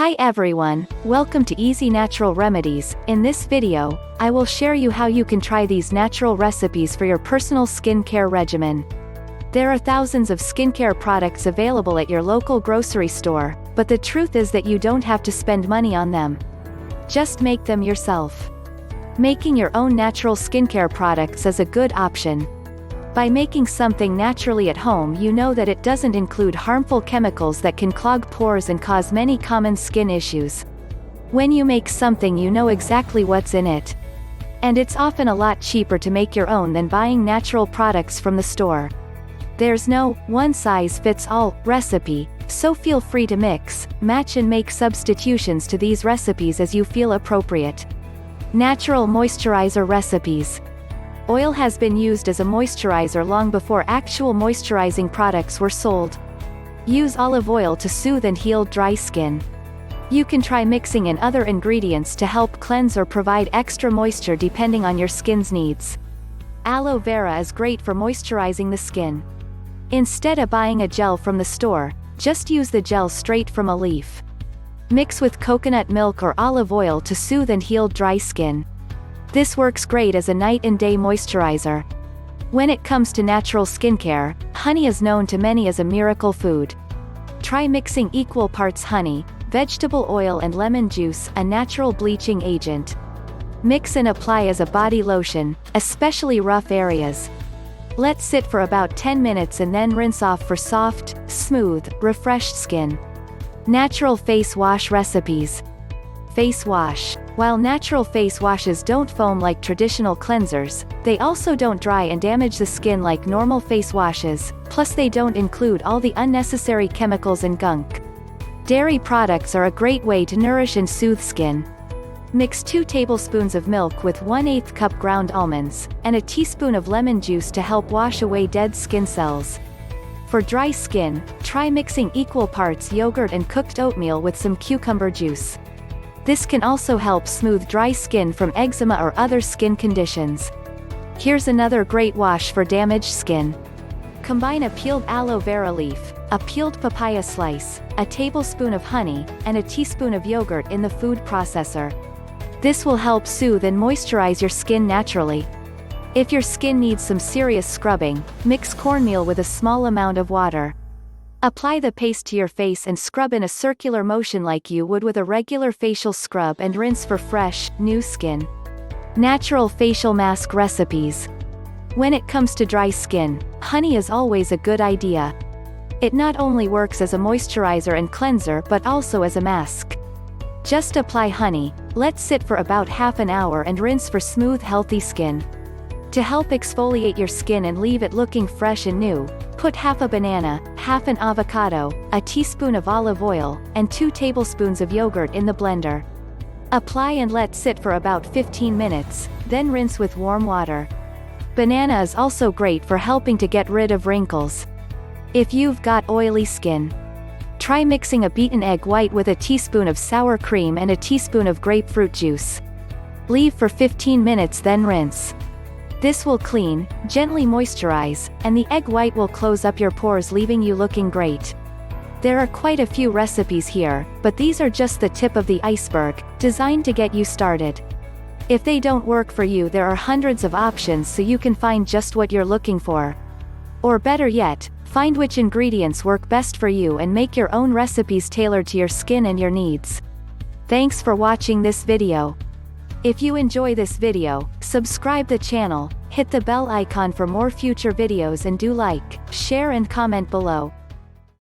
Hi everyone, welcome to Easy Natural Remedies. In this video, I will share you how you can try these natural recipes for your personal skincare regimen. There are thousands of skincare products available at your local grocery store, but the truth is that you don't have to spend money on them. Just make them yourself. Making your own natural skincare products is a good option. By making something naturally at home, you know that it doesn't include harmful chemicals that can clog pores and cause many common skin issues. When you make something, you know exactly what's in it. And it's often a lot cheaper to make your own than buying natural products from the store. There's no one-size-fits-all recipe, so feel free to mix, match and make substitutions to these recipes as you feel appropriate. Natural moisturizer recipes. Oil has been used as a moisturizer long before actual moisturizing products were sold. Use olive oil to soothe and heal dry skin. You can try mixing in other ingredients to help cleanse or provide extra moisture depending on your skin's needs. Aloe vera is great for moisturizing the skin. Instead of buying a gel from the store, just use the gel straight from a leaf. Mix with coconut milk or olive oil to soothe and heal dry skin. This works great as a night and day moisturizer. When it comes to natural skincare, honey is known to many as a miracle food. Try mixing equal parts honey, vegetable oil and lemon juice, a natural bleaching agent. Mix and apply as a body lotion, especially rough areas. Let sit for about 10 minutes and then rinse off for soft, smooth, refreshed skin. Natural face wash recipes. Face wash. While natural face washes don't foam like traditional cleansers, they also don't dry and damage the skin like normal face washes, plus they don't include all the unnecessary chemicals and gunk. Dairy products are a great way to nourish and soothe skin. Mix 2 tablespoons of milk with 1/8 cup ground almonds, and a teaspoon of lemon juice to help wash away dead skin cells. For dry skin, try mixing equal parts yogurt and cooked oatmeal with some cucumber juice. This can also help smooth dry skin from eczema or other skin conditions. Here's another great wash for damaged skin. Combine a peeled aloe vera leaf, a peeled papaya slice, a tablespoon of honey, and a teaspoon of yogurt in the food processor. This will help soothe and moisturize your skin naturally. If your skin needs some serious scrubbing, mix cornmeal with a small amount of water. Apply the paste to your face and scrub in a circular motion like you would with a regular facial scrub and rinse for fresh, new skin. Natural facial mask recipes. When it comes to dry skin, honey is always a good idea. It not only works as a moisturizer and cleanser but also as a mask. Just apply honey, let sit for about half an hour and rinse for smooth, healthy skin. To help exfoliate your skin and leave it looking fresh and new, put half a banana, half an avocado, a teaspoon of olive oil, and 2 tablespoons of yogurt in the blender. Apply and let sit for about 15 minutes, then rinse with warm water. Banana is also great for helping to get rid of wrinkles. If you've got oily skin, try mixing a beaten egg white with a teaspoon of sour cream and a teaspoon of grapefruit juice. Leave for 15 minutes then rinse. This will clean, gently moisturize, and the egg white will close up your pores, leaving you looking great. There are quite a few recipes here, but these are just the tip of the iceberg, designed to get you started. If they don't work for you, there are hundreds of options so you can find just what you're looking for. Or better yet, find which ingredients work best for you and make your own recipes tailored to your skin and your needs. Thanks for watching this video. If you enjoy this video, subscribe the channel, hit the bell icon for more future videos and do like, share and comment below.